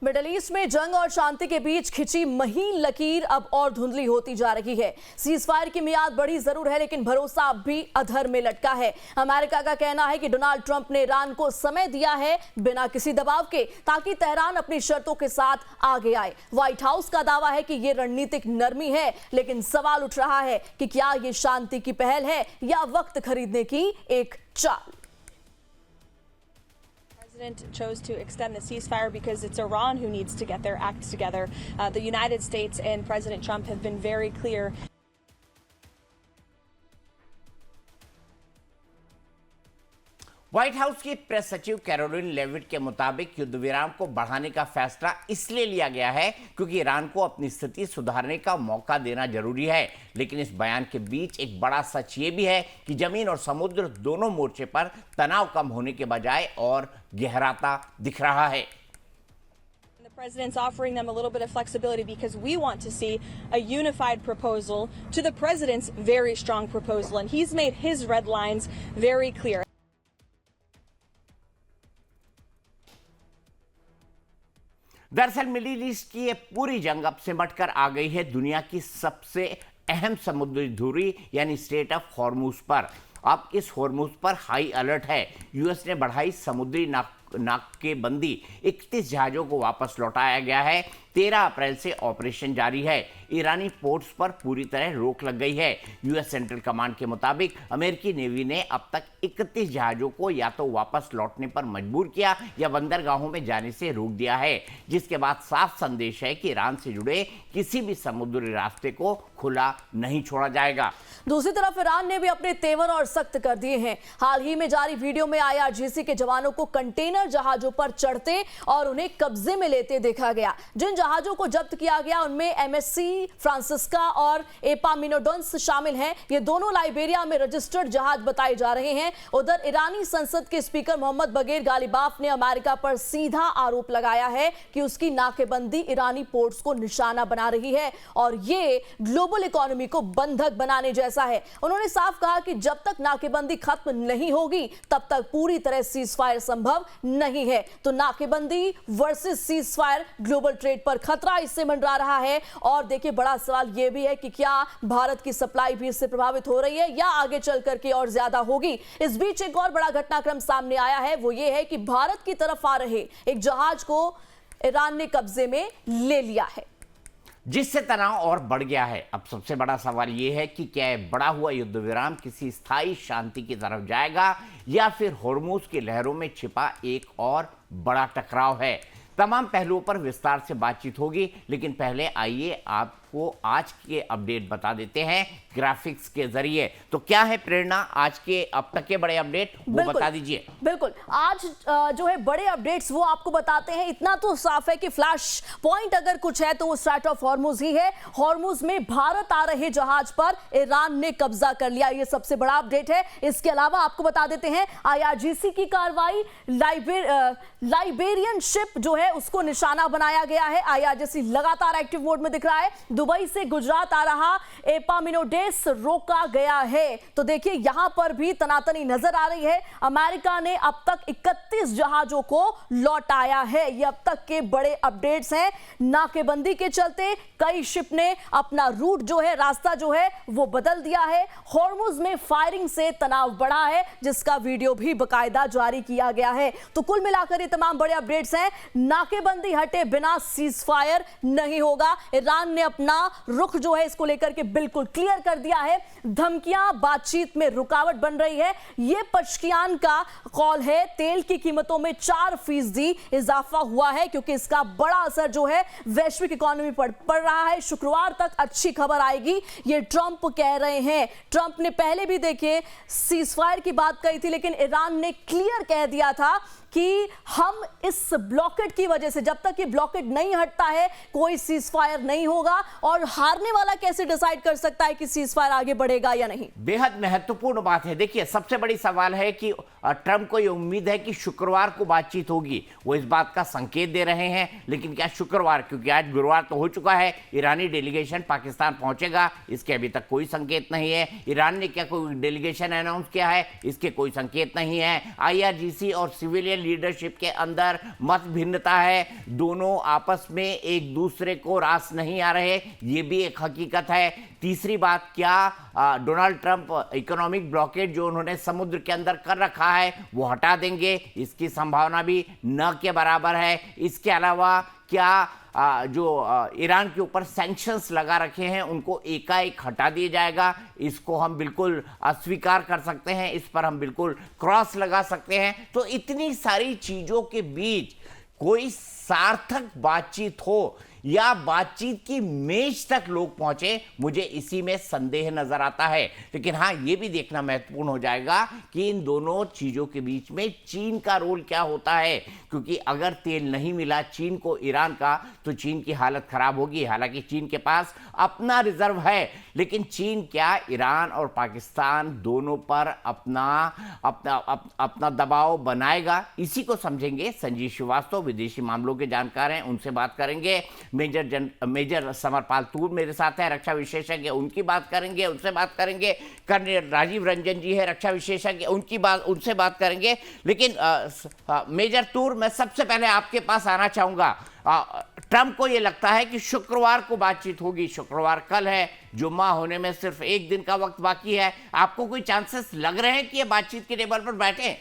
Middle east में जंग और शांति के बीच खिंची महीन लकीर अब और धुंधली होती जा रही है। सीज फायर की मियाद बढ़ी जरूर है, लेकिन भरोसा अब भी अधर में लटका है। अमेरिका का कहना है कि डोनाल्ड ट्रंप ने ईरान को समय दिया है बिना किसी दबाव के, ताकि तेहरान अपनी शर्तों के साथ आगे आए। व्हाइट हाउस का दावा है कि यह रणनीतिक नरमी है, लेकिन सवाल उठ रहा है कि क्या यह शांति की पहल है या वक्त खरीदने की एक चाल। The president chose to extend the ceasefire because it's Iran who needs to get their acts together. The United States and President Trump have been very clear. White house की प्रेस सचिव कैरोलिन लेविट के मुताबिक युद्ध विराम को बढ़ाने का फैसला इसलिए लिया गया है क्योंकि ईरान को अपनी स्थिति सुधारने का मौका देना जरूरी है। लेकिन इस बयान के बीच एक बड़ा सच ये भी है कि जमीन और समुद्र दोनों मोर्चे पर तनाव कम होने के बजाय और गहराता दिख रहा है। The president's offering them a little bit of flexibility because we want to see a unified proposal to the president's very strong proposal, and he's made his red lines very clear. दरअसल middle east की ये पूरी जंग अब सिमट कर आ गई है दुनिया की सबसे अहम समुद्री धुरी यानी स्ट्रेट ऑफ हॉर्मुज पर। अब इस हॉर्मुज पर हाई अलर्ट है। यूएस ने बढ़ाई समुद्री नाकेबंदी, 31 जहाजों को वापस लौटाया गया है। 13 अप्रैल से ऑपरेशन जारी है। ईरानी पोर्ट्स पर पूरी तरह रोक लग गई है। यूएस सेंट्रल कमांड के मुताबिक अमेरिकी नेवी ने अब तक 31 जहाजों को या तो वापस लौटने पर मजबूर किया या बंदरगाहों में जाने से रोक दिया है, जिसके बाद साफ संदेश है कि ईरान से जुड़े किसी भी समुद्री रास्ते को खुला नहीं छोड़ा जाएगा। दूसरी तरफ ईरान ने भी अपने तेवर और सख्त कर दिए हैं। हाल ही में जारी वीडियो में आईआरजीसी के जवानों को कंटेनर जहाजों पर चढ़ते और उन्हें कब्जे में लेते देखा गया। जिन जहाजों को जब्त किया गया उनमें एमएससी फ्रांसिस्का और एपामिनोडोन्स शामिल हैं। ये दोनों लाइबेरिया में रजिस्टर्ड जहाज बताए जा रहे हैं। उधर ईरानी संसद के स्पीकर मोहम्मद बगेर गालिबाफ ने अमेरिका पर सीधा आरोप लगाया है कि उसकी नाकेबंदी ईरानी पोर्ट्स को निशाना बना रही है और ये ग्लोबल इकोनॉमी को बंधक बनाने जैसा है। उन्होंने साफ कहा कि जब तक नाकेबंदी खत्म नहीं होगी तब तक पूरी तरह सीज फायर संभव नहीं है। तो नाकेबंदी versus cease fire, global trade पर खतरा इससे मंडरा रहा है। और देखिए बड़ा सवाल यह भी है कि क्या भारत की सप्लाई भी इससे प्रभावित हो रही है या आगे चल करके और ज्यादा होगी। इस बीच एक और बड़ा घटनाक्रम सामने आया है, वो ये है कि भारत की तरफ आ रहे एक जहाज को ईरान ने कब्जे में ले लिया है, जिससे तनाव और बढ़ गया है। अब सबसे बड़ा सवाल यह है कि क्या बढ़ा हुआ युद्ध विराम किसी स्थायी शांति की तरफ जाएगा या फिर हॉर्मुज की लहरों में छिपा एक और बड़ा टकराव है। तमाम पहलुओं पर विस्तार से बातचीत होगी, लेकिन पहले आइए आपको आज के अपडेट बता देते हैं ग्राफिक्स के जरिए। तो क्या है प्रेरणा आज के अब तक के बड़े अपडेट, वो बता दीजिए। बिल्कुल, आज जो है बड़े अपडेट्स वो आपको बताते हैं। इतना तो साफ है कि फ्लैश पॉइंट अगर कुछ है तो वो स्ट्रेट ऑफ हॉर्मुज ही है। हॉर्मुज में भारत आ रहे जहाज पर ईरान ने कब्जा कर लिया, ये सबसे बड़ा अपडेट है। इसके अलावा आपको बता देते हैं आईआरजीसी की कार्रवाई, लाइबेरियन शिप जो है उसको निशाना बनाया गया है। आईआरजीसी लगातार एक्टिव मोड में दिख रहा है। दुबई से गुजरात आ रहा एपामिनोडेस रोका गया है। तो देखिए यहां पर भी तनातनी नजर आ रही है। अमेरिका ने अब तक 31 जहाजों को लौटाया है। ये अब तक के बड़े अपडेट्स हैं। नाकेबंदी के चलते कई शिप ने अपना रूट जो है, रास्ता जो है वो बदल दिया है। हॉर्मुज में फायरिंग से तनाव बढ़ा है, जिसका वीडियो भी बकायदा जारी किया गया है। तो कुल मिलाकर ये तमाम बड़े अपडेट्स हैं। नाकेबंदी हटे बिना सीज फायर नहीं होगा। ईरान ने अपना रुख जो है इसको लेकर के बिल्कुल क्लियर कर दिया है। धमकियां बातचीत में रुकावट बन रही है। यह पशकियान का कॉल है। तेल की कीमतों में 4% इजाफा हुआ है क्योंकि इसका बड़ा असर जो है वैश्विक इकोनॉमी पर पड़ रहा है। शुक्रवार तक अच्छी खबर आएगी, ये ट्रंप कह रहे हैं। ट्रंप ने पहले भी देखिए सीज फायर की बात कही थी, लेकिन ईरान ने क्लियर कह दिया था कि हम इस ब्लॉकेड की वजह से, जब तक ये ब्लॉकेड नहीं हटता है कोई सीज फायर नहीं होगा। और हारने वाला कैसे डिसाइड कर सकता है कि सीज फायर आगे बढ़ेगा या नहीं। बेहद महत्वपूर्ण बात है। देखिए सबसे बड़ी सवाल है कि ट्रंप को ये उम्मीद है कि शुक्रवार को बातचीत होगी। वो इस बात का संकेत दे रहे हैं, लेकिन क्या शुक्रवार, क्योंकि आज गुरुवार तो हो चुका है, ईरानी डेलीगेशन पाकिस्तान पहुंचेगा, इसके अभी तक कोई संकेत नहीं है। ईरान ने क्या कोई डेलीगेशन अनाउंस किया है, इसके कोई संकेत नहीं है। आईआरजीसी और सिविलियन लीडरशिप के अंदर मत भिन्नता है, दोनों आपस में एक दूसरे को रास नहीं आ रहे, ये भी एक हकीकत है। तीसरी बात, क्या डोनाल्ड ट्रंप इकोनॉमिक ब्लॉकेड जो उन्होंने समुद्र के अंदर कर रखा है वो हटा देंगे, इसकी संभावना भी न के बराबर है। इसके अलावा क्या जो ईरान के ऊपर सैंक्शंस लगा रखे हैं उनको एकाएक हटा दिया जाएगा, इसको हम बिल्कुल अस्वीकार कर सकते हैं, इस पर हम बिल्कुल क्रॉस लगा सकते हैं। तो इतनी सारी चीजों के बीच कोई सार्थक बातचीत हो या बातचीत की मेज तक लोग पहुंचे, मुझे इसी में संदेह नजर आता है। लेकिन हाँ, ये भी देखना महत्वपूर्ण हो जाएगा कि इन दोनों चीजों के बीच में चीन का रोल क्या होता है, क्योंकि अगर तेल नहीं मिला चीन को ईरान का, तो चीन की हालत खराब होगी। हालांकि चीन के पास अपना रिजर्व है, लेकिन चीन क्या ईरान और पाकिस्तान दोनों पर अपना दबाव बनाएगा, इसी को समझेंगे। संजीव श्रीवास्तव विदेशी मामलों के जानकार हैं, उनसे बात करेंगे। मेजर समरपाल तूर मेरे साथ है, रक्षा विशेषज्ञ, उनकी बात करेंगे, उनसे बात करेंगे। कर्नल राजीव रंजन जी है, रक्षा विशेषज्ञ, उनसे बात करेंगे। लेकिन मेजर तूर, मैं सबसे पहले आपके पास आना चाहूंगा। ट्रंप को यह लगता है कि शुक्रवार को बातचीत होगी, शुक्रवार कल है, जुम्मा होने में सिर्फ एक दिन का वक्त बाकी है। आपको कोई चांसेस लग रहे हैं कि ये बातचीत के टेबल पर बैठे?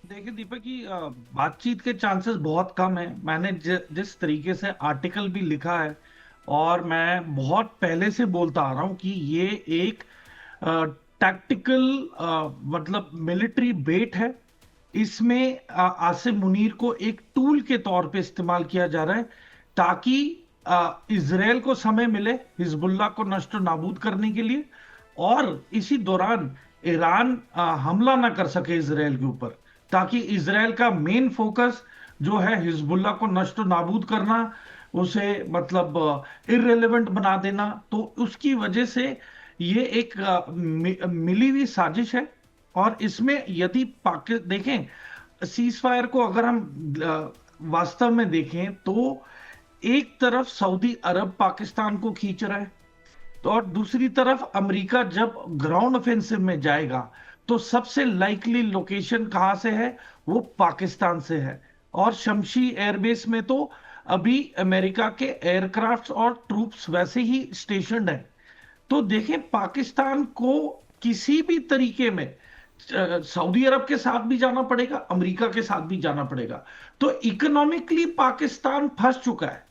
देखिए दीपक जी, बातचीत के चांसेस बहुत कम है। मैंने जिस तरीके से आर्टिकल भी लिखा है और मैं बहुत पहले से बोलता आ रहा हूं कि ये एक टैक्टिकल मतलब मिलिट्री बेट है। इसमें आसिम मुनीर को एक टूल के तौर पे इस्तेमाल किया जा रहा है ताकि इजराइल को समय मिले हिजबुल्लाह को नष्ट नाबूद करने के लिए, और इसी दौरान ईरान हमला ना कर सके इजराइल के ऊपर, ताकि इजराइल का मेन फोकस जो है हिजबुल्लाह को नष्ट नाबूद करना, उसे मतलब इररिलेवेंट बना देना। तो उसकी वजह से ये एक मिली हुई साजिश है। और इसमें यदि देखें सीज फायर को, अगर हम वास्तव में देखें तो एक तरफ सऊदी अरब पाकिस्तान को खींच रहा है, तो और दूसरी तरफ अमेरिका जब ग्राउंड ऑफेंसिव में जाएगा तो सबसे लाइकली लोकेशन कहां से है, वो पाकिस्तान से है। और शमशी एयरबेस में तो अभी अमेरिका के एयरक्राफ्ट्स और ट्रूप्स वैसे ही स्टेशनड हैं। तो देखें, पाकिस्तान को किसी भी तरीके में सऊदी अरब के साथ भी जाना पड़ेगा, अमेरिका के साथ भी जाना पड़ेगा। तो इकोनॉमिकली पाकिस्तान फंस चुका है,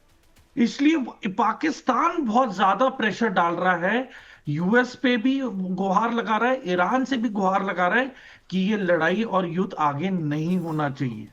इसलिए पाकिस्तान बहुत ज्यादा प्रेशर डाल रहा है, यूएस पे भी गुहार लगा रहा है, ईरान से भी गुहार लगा रहा है कि ये लड़ाई और युद्ध आगे नहीं होना चाहिए।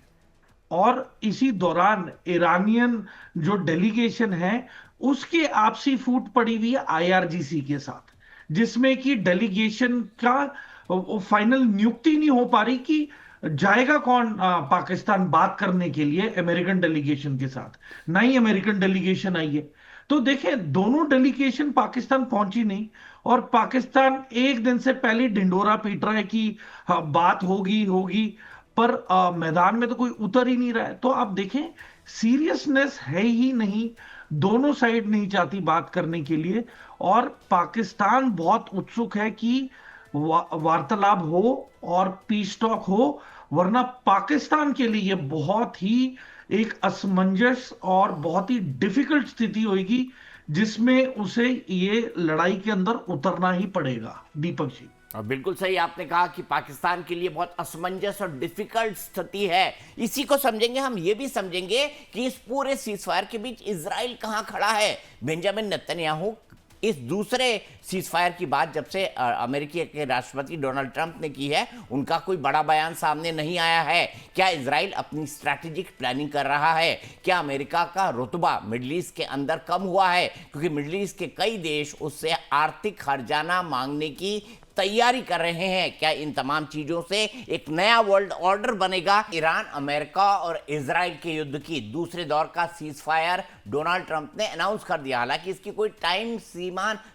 और इसी दौरान ईरानियन जो डेलीगेशन है उसके आपसी फूट पड़ी हुई है आईआरजीसी के साथ, जिसमें कि डेलीगेशन का फाइनल नियुक्ति नहीं हो पा रही कि जाएगा कौन पाकिस्तान बात करने के लिए अमेरिकन डेलीगेशन के साथ। ना ही अमेरिकन डेलीगेशन आई है। तो देखें, दोनों डेलीगेशन पाकिस्तान पहुंची नहीं, और पाकिस्तान एक दिन से पहले ढिंडोरा पीट रहा है कि बात होगी, पर मैदान में तो कोई उतर ही नहीं रहा है। तो आप देखें, सीरियसनेस है ही नहीं, दोनों साइड नहीं चाहती बात करने के लिए, और पाकिस्तान बहुत उत्सुक है कि वार्तालाप हो और पीस टॉक हो, वरना पाकिस्तान के लिए बहुत ही एक असमंजस और बहुत ही डिफिकल्ट स्थिति होगी, जिसमें उसे ये लड़ाई के अंदर उतरना ही पड़ेगा। दीपक जी, और बिल्कुल सही आपने कहा कि पाकिस्तान के लिए बहुत असमंजस और डिफिकल्ट स्थिति है। इसी को समझेंगे हम, ये भी समझेंगे कि इस पूरे सीजफायर के बीच इजराइल कहां खड़ा है। बेंजामिन नेतन्याहू इस दूसरे सीजफायर की बात जब से अमेरिकी के राष्ट्रपति डोनाल्ड ट्रंप ने की है, उनका कोई बड़ा बयान सामने नहीं आया है। क्या इजराइल अपनी स्ट्रैटेजिक प्लानिंग कर रहा है? क्या अमेरिका का रुतबा मिडिल ईस्ट के अंदर कम हुआ है? क्योंकि मिडिल ईस्ट के कई देश उससे आर्थिक हर्जाना मांगने की तैयारी कर रहे हैं। क्या इन तमाम चीजों से एक नया वर्ल्ड ऑर्डर बनेगा? ईरान, अमेरिका और इजराइल के युद्ध की दूसरे दौर का सीजफायर डोनाल्ड ट्रंप ने अनाउंस कर दिया। हालांकि इसकी कोई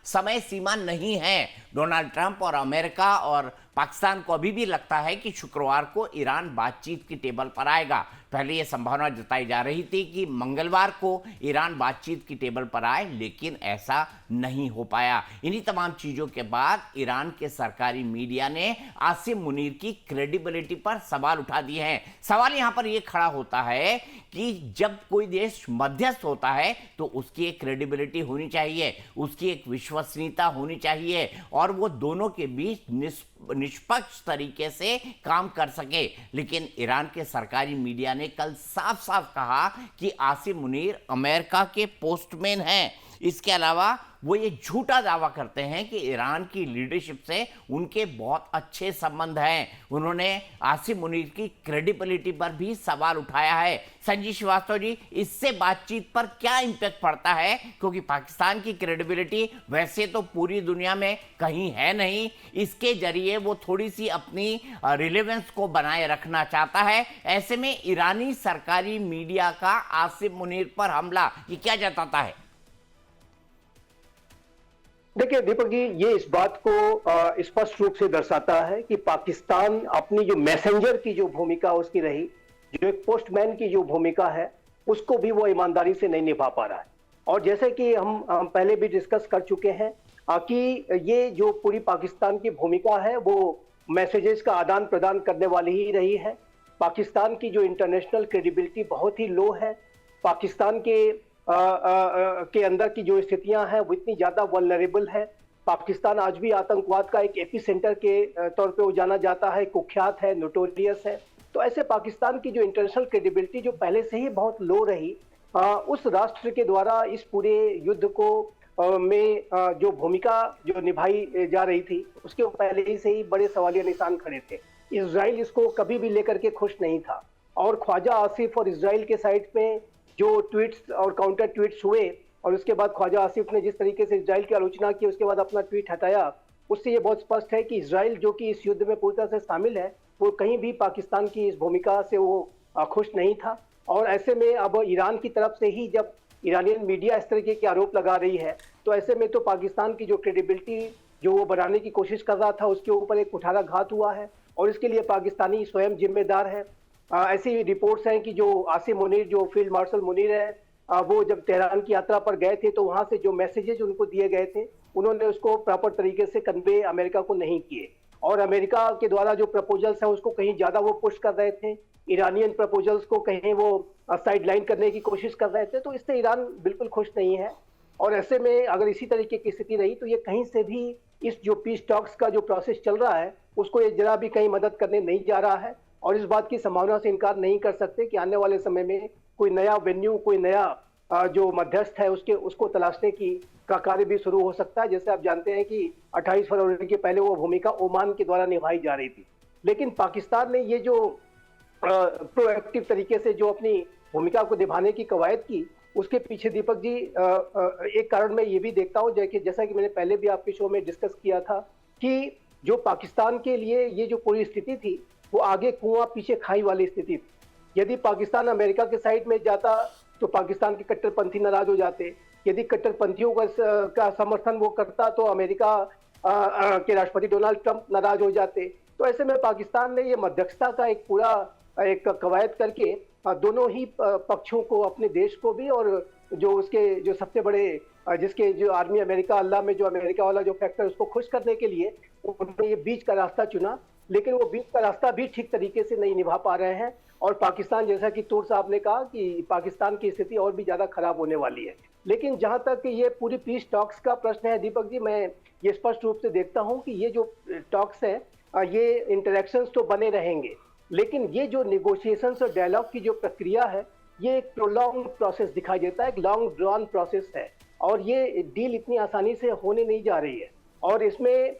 समय सीमा नहीं है। डोनाल्ड ट्रंप और अमेरिका और पाकिस्तान को अभी भी लगता है कि शुक्रवार को ईरान बातचीत की टेबल पर आएगा। पहले यह संभावना जताई जा रही थी कि मंगलवार को ईरान बातचीत की टेबल पर आए, लेकिन ऐसा नहीं हो पाया। इन्हीं तमाम चीजों के बाद ईरान के सरकारी मीडिया ने आसिम मुनीर की क्रेडिबिलिटी पर सवाल उठा दिए हैं। सवाल यहां पर यह खड़ा होता है कि जब कोई देश मध्यस्थ होता है तो उसकी एक क्रेडिबिलिटी होनी चाहिए, उसकी एक विश्वसनीयता होनी चाहिए और वो दोनों के बीच निष्पक्ष तरीके से काम कर सके। लेकिन ईरान के सरकारी मीडिया ने कल साफ साफ कहा कि आसिम मुनीर अमेरिका के पोस्टमैन हैं। इसके अलावा वो ये झूठा दावा करते हैं कि ईरान की लीडरशिप से उनके बहुत अच्छे संबंध हैं। उन्होंने आसिम मुनीर की क्रेडिबिलिटी पर भी सवाल उठाया है। संजीव श्रीवास्तव जी, इससे बातचीत पर क्या इंपैक्ट पड़ता है? क्योंकि पाकिस्तान की क्रेडिबिलिटी वैसे तो पूरी दुनिया में कहीं है नहीं, इसके जरिए वो थोड़ी सी अपनी रिलेवेंस को बनाए रखना चाहता है। ऐसे में ईरानी सरकारी मीडिया का आसिम मुनीर पर हमला ये क्या जताता है? देखिए दीपक जी, ये इस बात को स्पष्ट रूप से दर्शाता है कि पाकिस्तान अपनी जो मैसेंजर की जो भूमिका उसकी रही, जो एक पोस्टमैन की जो भूमिका है, उसको भी वो ईमानदारी से नहीं निभा पा रहा है। और जैसे कि हम पहले भी डिस्कस कर चुके हैं कि ये जो पूरी पाकिस्तान की भूमिका है वो मैसेजेस का आदान प्रदान करने वाली ही रही है। पाकिस्तान की जो इंटरनेशनल क्रेडिबिलिटी बहुत ही लो है। पाकिस्तान के अंदर की जो स्थितियां हैं वो इतनी ज्यादा वल्नरेबल है। पाकिस्तान आज भी आतंकवाद का एक एपिसेंटर के तौर पे वो जाना जाता है, कुख्यात है, नोटोरियस है। तो ऐसे पाकिस्तान की जो इंटरनेशनल क्रेडिबिलिटी जो पहले से ही बहुत लो रही, उस राष्ट्र के द्वारा इस पूरे युद्ध को में जो भूमिका जो निभाई जा रही थी उसके पहले ही से ही बड़े सवालिया निशान खड़े थे। इजराइल इसको कभी भी लेकर के खुश नहीं था और ख्वाजा आसिफ और इजराइल के साइड पे जो ट्वीट्स और काउंटर ट्वीट्स हुए और उसके बाद ख्वाजा आसिफ ने जिस तरीके से इजराइल की आलोचना की, उसके बाद अपना ट्वीट हटाया, उससे ये बहुत स्पष्ट है कि इजराइल जो कि इस युद्ध में पूरी तरह से शामिल है, वो कहीं भी पाकिस्तान की इस भूमिका से वो खुश नहीं था। और ऐसे में अब ईरान की तरफ से ही जब ईरानियन मीडिया इस तरीके के आरोप लगा रही है, तो ऐसे में तो पाकिस्तान की जो क्रेडिबिलिटी जो वो बढ़ाने की कोशिश कर रहा था उसके ऊपर एक कुठाराघात हुआ है और इसके लिए पाकिस्तानी स्वयं जिम्मेदार है। ऐसी रिपोर्ट्स हैं कि जो आसिम मुनीर, जो फील्ड मार्शल मुनीर है, वो जब तेहरान की यात्रा पर गए थे तो वहां से जो मैसेजेज उनको दिए गए थे उन्होंने उसको प्रॉपर तरीके से कन्वे अमेरिका को नहीं किए और अमेरिका के द्वारा जो प्रपोजल्स हैं उसको कहीं ज्यादा वो पुश कर रहे थे, ईरानियन प्रपोजल्स को कहीं वो साइड लाइन करने की कोशिश कर रहे थे। तो इससे ईरान बिल्कुल खुश नहीं है और ऐसे में अगर इसी तरीके की स्थिति रही तो ये कहीं से भी इस जो पीस टॉक्स का जो प्रोसेस चल रहा है उसको ये जरा भी कहीं मदद करने नहीं जा रहा है। और इस बात की संभावना से इनकार नहीं कर सकते कि आने वाले समय में कोई नया वेन्यू, कोई नया जो मध्यस्थ है उसको तलाशने का कार्य भी शुरू हो सकता है। जैसे आप जानते हैं कि 28 फरवरी के पहले वो भूमिका ओमान के द्वारा निभाई जा रही थी, लेकिन पाकिस्तान ने ये जो प्रोएक्टिव तरीके से जो अपनी भूमिका को निभाने की कवायद की, उसके पीछे दीपक जी एक कारण मैं ये भी देखता हूँ, जैसा कि मैंने पहले भी आपके शो में डिस्कस किया था कि जो पाकिस्तान के लिए ये जो पूरी स्थिति थी वो आगे कुआं पीछे खाई वाली स्थिति थी। यदि पाकिस्तान अमेरिका के साइड में जाता तो पाकिस्तान के कट्टरपंथी नाराज हो जाते, यदि कट्टरपंथियों का समर्थन वो करता तो अमेरिका के राष्ट्रपति डोनाल्ड ट्रंप नाराज हो जाते। तो ऐसे में पाकिस्तान ने ये मध्यस्थता का एक पूरा एक कवायद करके दोनों ही पक्षों को, अपने देश को भी और जो उसके जो सबसे बड़े जिसके जो आर्मी अमेरिका अल्लाह में जो अमेरिका वाला जो फैक्टर उसको खुश करने के लिए उन्होंने ये बीच का रास्ता चुना, लेकिन वो बीच का रास्ता भी ठीक तरीके से नहीं निभा पा रहे हैं। और पाकिस्तान, जैसा कि तूर साहब ने कहा कि पाकिस्तान की स्थिति और भी ज्यादा खराब होने वाली है। लेकिन जहां तक ये पूरी पीस टॉक्स का प्रश्न है दीपक जी, मैं ये स्पष्ट रूप से देखता हूं कि ये जो टॉक्स है ये इंटरेक्शंस तो बने रहेंगे, लेकिन ये जो निगोशिएशंस और डायलॉग की जो प्रक्रिया है ये एक प्रोलॉन्ग प्रोसेस दिखाई देता है, एक लॉन्ग ड्रॉन प्रोसेस है और ये डील इतनी आसानी से होने नहीं जा रही है। और इसमें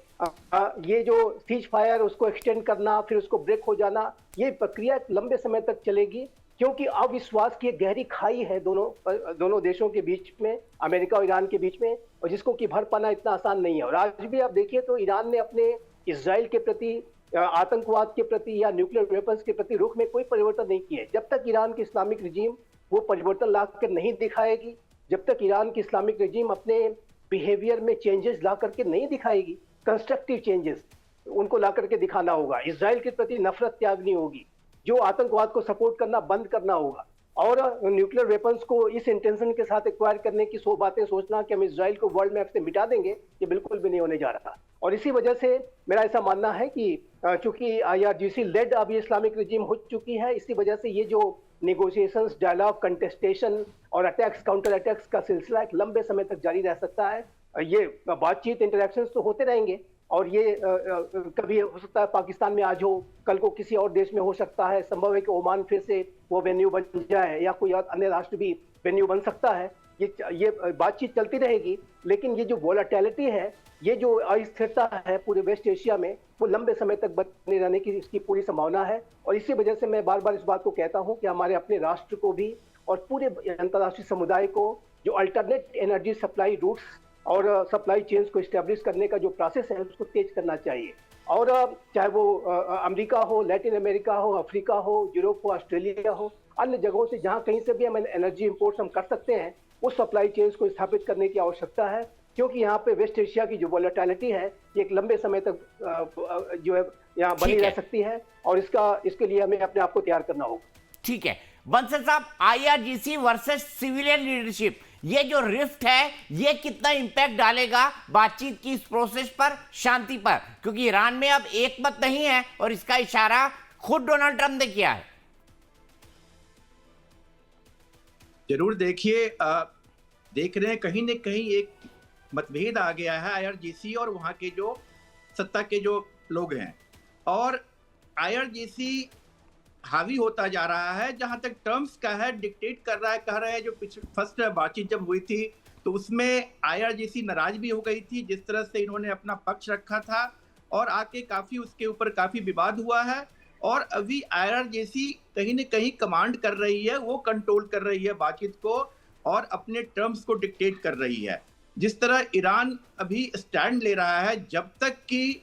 ये जो सीज फायर उसको एक्सटेंड करना, फिर उसको ब्रेक हो जाना, ये प्रक्रिया लंबे समय तक चलेगी क्योंकि अविश्वास की एक गहरी खाई है दोनों देशों के बीच में, अमेरिका और ईरान के बीच में, और जिसको कि भर पाना इतना आसान नहीं है। और आज भी आप देखिए तो ईरान ने अपने इजराइल के प्रति, आतंकवाद के प्रति या न्यूक्लियर वेपन्स के प्रति रुख में कोई परिवर्तन नहीं किया है। जब तक ईरान की इस्लामिक रिजीम वो परिवर्तन ला कर नहीं दिखाएगी, जब तक ईरान की इस्लामिक रिजीम अपने बिहेवियर में चेंजेस ला करके नहीं दिखाएगी, कंस्ट्रक्टिव चेंजेस, उनको ला करके दिखाना होगा। इजराइल के प्रति नफरत त्यागनी होगी, जो आतंकवाद को सपोर्ट करना बंद करना होगा, और न्यूक्लियर वेपन्स को इस इंटेंशन के साथ एक्वायर करने की बातें सोचना कि हम इजराइल को वर्ल्ड मैप से मिटा देंगे, ये बिल्कुल भी नहीं होने जा रहा। और इसी वजह से मेरा ऐसा मानना है कि चूंकि IRGC लेड अभी इस्लामिक रिजीम हो चुकी है, इसी वजह से ये जो नेगोशिएशंस, डायलॉग, कंटेस्टेशन और अटैक्स, काउंटर अटैक्स का सिलसिला एक लंबे समय तक जारी रह सकता है। ये बातचीत, इंटरेक्शंस तो होते रहेंगे, और ये कभी हो सकता है पाकिस्तान में आज हो, कल को किसी और देश में हो सकता है। संभव है कि ओमान फिर से वो वेन्यू बन जाए, या कोई अन्य राष्ट्र भी वेन्यू बन सकता है। ये बातचीत चलती रहेगी, लेकिन ये जो वोलेटिलिटी है, ये जो अस्थिरता है पूरे वेस्ट एशिया में, वो लंबे समय तक बने रहने की इसकी पूरी संभावना है। और इसी वजह से मैं बार बार इस बात को कहता हूं कि हमारे अपने राष्ट्र को भी और पूरे अंतर्राष्ट्रीय समुदाय को जो अल्टरनेट एनर्जी सप्लाई रूट्स और सप्लाई चेन्स को इस्टेब्लिश करने का जो प्रोसेस है, उसको तेज करना चाहिए। और चाहे वो अमेरिका हो, लैटिन अमेरिका हो, अफ्रीका हो, यूरोप हो, ऑस्ट्रेलिया हो, अन्य जगहों से जहां कहीं से भी हम एनर्जी इंपोर्ट्स हम कर सकते हैं, उस सप्लाई चेन्स को स्थापित करने की आवश्यकता है। क्योंकि यहाँ पे वेस्ट एशिया की जो वोलेटिलिटी है, ये एक लंबे समय तक जो है यहाँ बनी रह सकती है, और इसके लिए हमें अपने आप को तैयार करना होगा। ठीक है बंसल साहब, IRGC वर्सेस सिविलियन लीडरशिप, ये जो रिफ्ट है, ये कितना इंपैक्ट डालेगा बातचीत की इस प्रोसेस पर, शांति पर? क्योंकि ईरान में अब एक मत नहीं है, और इसका इशारा खुद डोनाल्ड ट्रंप ने किया है। जरूर देखिए, देख रहे हैं कहीं न कहीं एक मतभेद आ गया है IRGC और वहां के जो सत्ता के जो लोग हैं, और IRGC हावी होता जा रहा है। जहां तक टर्म्स का है, डिक्टेट कर रहा है, कह रहे हैं। जो फर्स्ट बातचीत जब हुई थी तो उसमें IRGC नाराज भी हो गई थी जिस तरह से इन्होंने अपना पक्ष रखा था, और आके काफी उसके ऊपर काफी विवाद हुआ है। और अभी IRGC कहीं न कहीं कमांड कर रही है, वो कंट्रोल कर रही है बातचीत को, और अपने टर्म्स को डिक्टेट कर रही है। जिस तरह ईरान अभी स्टैंड ले रहा है, जब तक कि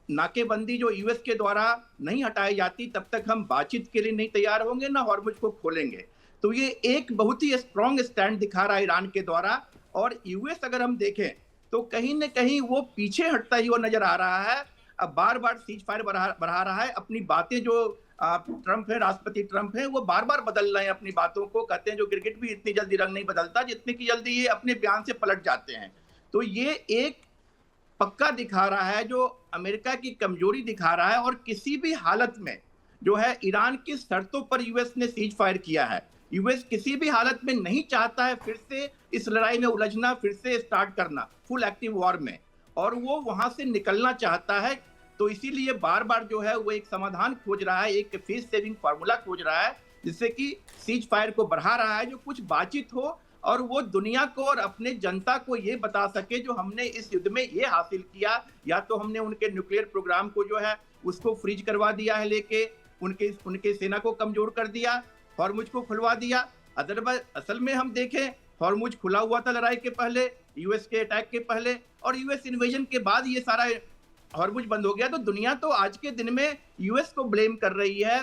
नाकेबंदी जो यूएस के द्वारा नहीं हटाई जाती, तब तक हम बातचीत के लिए नहीं तैयार होंगे, ना हॉर्मुज को खोलेंगे। तो ये एक बहुत ही स्ट्रॉन्ग स्टैंड दिखा रहा है ईरान के द्वारा। और यूएस अगर हम देखें तो कहीं न कहीं वो पीछे हटता ही वो नजर आ रहा है। अब बार बार सीज फायर बढ़ा रहा है। अपनी बातें जो ट्रंप है, राष्ट्रपति ट्रंप है, वो बार बार बदल रहे हैं अपनी बातों को। कहते हैं जो क्रिकेट भी इतनी जल्दी रंग नहीं बदलता जितनी की जल्दी ये अपने बयान से पलट जाते हैं। तो ये एक पक्का दिखा रहा है, जो अमेरिका की कमजोरी दिखा रहा है। और किसी भी हालत में जो है ईरान की शर्तों पर यूएस ने सीज फायर किया है। यूएस किसी भी हालत में नहीं चाहता है फिर से इस लड़ाई में उलझना, फिर से स्टार्ट करना फुल एक्टिव वॉर में, और वो वहां से निकलना चाहता है। तो इसीलिए बार बार जो है वो एक समाधान खोज रहा है, एक फेस सेविंग फार्मूला खोज रहा है, जिससे कि सीज फायर को बढ़ा रहा है, जो कुछ बातचीत हो और वो दुनिया को और अपने जनता को ये बता सके जो हमने इस युद्ध में ये हासिल किया। या तो हमने उनके न्यूक्लियर प्रोग्राम को जो है उसको फ्रीज करवा दिया है, लेके उनके सेना को कमजोर कर दिया, हॉर्मुज को खुलवा दिया। अदरवाइज असल में हम देखें, हॉर्मुज खुला हुआ था लड़ाई के पहले, यूएस के अटैक के पहले, और यूएस इन्वेजन के बाद ये सारा हॉर्मुज बंद हो गया। तो दुनिया तो आज के दिन में यूएस को ब्लेम कर रही है,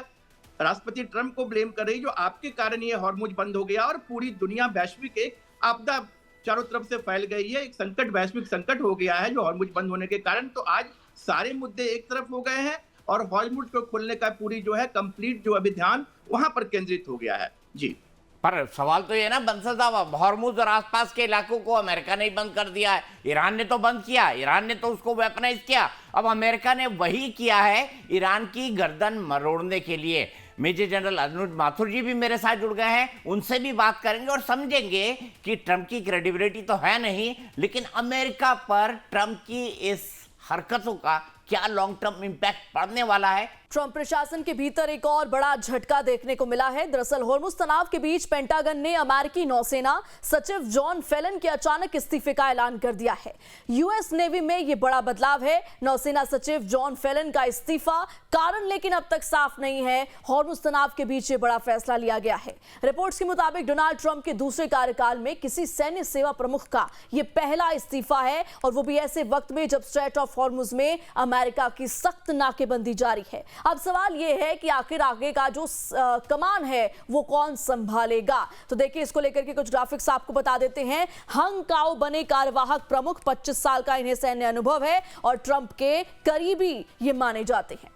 राष्ट्रपति ट्रंप को ब्लेम कर रही है, जो आपके कारण ये हॉर्मुज बंद हो गया। और पूरी दुनिया वैश्विक एक आपदा चारों तरफ से फैल गई है, एक संकट, वैश्विक संकट हो गया है जो हॉर्मुज बंद होने के कारण। तो आज सारे मुद्दे एक तरफ हो गए हैं, और हॉर्मुज को खोलने का पूरी जो है कंप्लीट जो अभी ध्यान वहां पर केंद्रित हो गया है। जी, पर सवाल तो ये ना बंसल साहब, हॉर्मुज और आसपास के इलाकों को अमेरिका ने बंद कर दिया है, ईरान ने तो बंद किया, ईरान ने तो उसको वेपनाइज किया। अब अमेरिका ने वही किया है ईरान की गर्दन मरोड़ने के लिए। मेजर जनरल अनुज माथुर जी भी मेरे साथ जुड़ गए हैं, उनसे भी बात करेंगे और समझेंगे कि ट्रंप की क्रेडिबिलिटी तो है नहीं, लेकिन अमेरिका पर ट्रंप की इस हरकतों का क्या लॉन्ग टर्म इंपैक्ट पड़ने वाला है। ट्रंप प्रशासन के भीतर एक और बड़ा झटका देखने को मिला है। दरअसल होर्मुज तनाव के बीच पेंटागन ने अमेरिकी नौसेना सचिव जॉन फेलन के अचानक इस्तीफे का ऐलान कर दिया है। यूएस नेवी में यह बड़ा बदलाव है। नौसेना सचिव जॉन फेलन का इस्तीफा, कारण लेकिन अब तक साफ नहीं है। होर्मुज तनाव के बीच ये बड़ा फैसला लिया गया है। रिपोर्ट्स के मुताबिक डोनाल्ड ट्रंप के दूसरे कार्यकाल में किसी सैन्य सेवा प्रमुख का यह पहला इस्तीफा है, और वो भी ऐसे वक्त में जब स्ट्रेट ऑफ होर्मुज में अमेरिका की सख्त नाकेबंदी जारी है। अब सवाल ये है कि आखिर आगे का जो कमान है वो कौन संभालेगा। तो देखिए, इसको लेकर के कुछ ग्राफिक्स आपको बता देते हैं। हंग काओ बने कार्यवाहक प्रमुख, 25 साल का इन्हें सैन्य अनुभव है और ट्रंप के करीबी ये माने जाते हैं।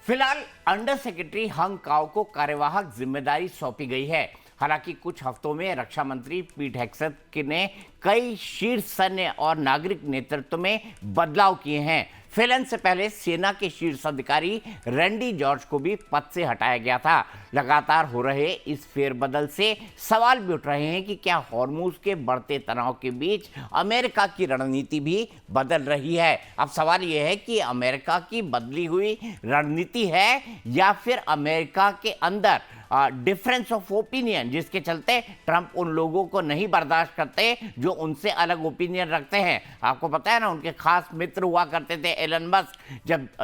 फिलहाल अंडर सेक्रेटरी हंग काओ को कार्यवाहक जिम्मेदारी सौंपी गई है। हालांकि कुछ हफ्तों में रक्षा मंत्री पीट हेग्सेथ ने कई शीर्ष सैन्य और नागरिक नेतृत्व में बदलाव किए हैं। फेलन से पहले सेना के शीर्ष अधिकारी रैंडी जॉर्ज को भी पद से हटाया गया था। लगातार हो रहे इस फेरबदल से सवाल भी उठ रहे हैं कि क्या हॉर्मुज के बढ़ते तनाव के बीच अमेरिका की रणनीति भी बदल रही है। अब सवाल यह है कि अमेरिका की बदली हुई रणनीति है या फिर अमेरिका के अंदर डिफरेंस ऑफ ओपिनियन, जिसके चलते ट्रंप उन लोगों को नहीं बर्दाश्त करते जो उनसे अलग ओपिनियन रखते हैं। आपको पता है ना, उनके खास मित्र हुआ करते थे एलन मस्क।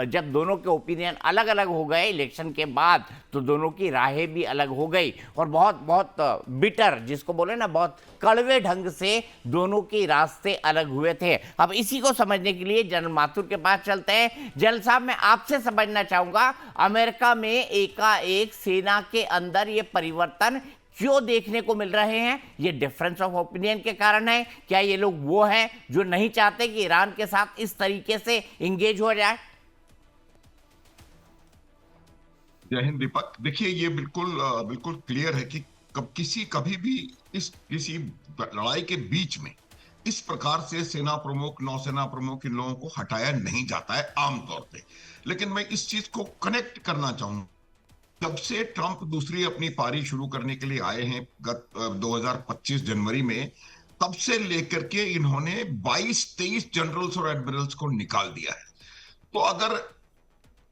जब दोनों के ओपिनियन अलग अलग हो गए इलेक्शन के बाद, तो दोनों की राहें भी अलग हो गई और बहुत बिटर, जिसको बोले ना, बहुत कड़वे ढंग से दोनों के रास्ते अलग हुए थे। अब इसी को समझने के लिए जनरल माथुर के पास चलते हैं। जनरल साहब, मैं आपसे समझना चाहूंगा, अमेरिका में एकाएक सेना के अंदर ये परिवर्तन क्यों देखने को मिल रहे हैं? ये डिफरेंस ऑफ ओपिनियन के कारण है? क्या ये लोग वो हैं जो नहीं चाहते कि ईरान के साथ इस तरीके से इंगेज हो जाए? जय हिंद दीपक। देखिए, ये बिल्कुल क्लियर है कि कभी भी किसी लड़ाई के बीच में इस प्रकार से सेना प्रमुख, नौसेना प्रमुख, इन लोगों को हटाया नहीं जाता है आमतौर पे। लेकिन मैं इस चीज को कनेक्ट करना चाहूंगा, जब से ट्रंप दूसरी अपनी पारी शुरू करने के लिए आए हैं गत 2025 जनवरी में, तब से लेकर के इन्होंने 22-23 जनरल्स और एडमिरल्स को निकाल दिया है। तो अगर,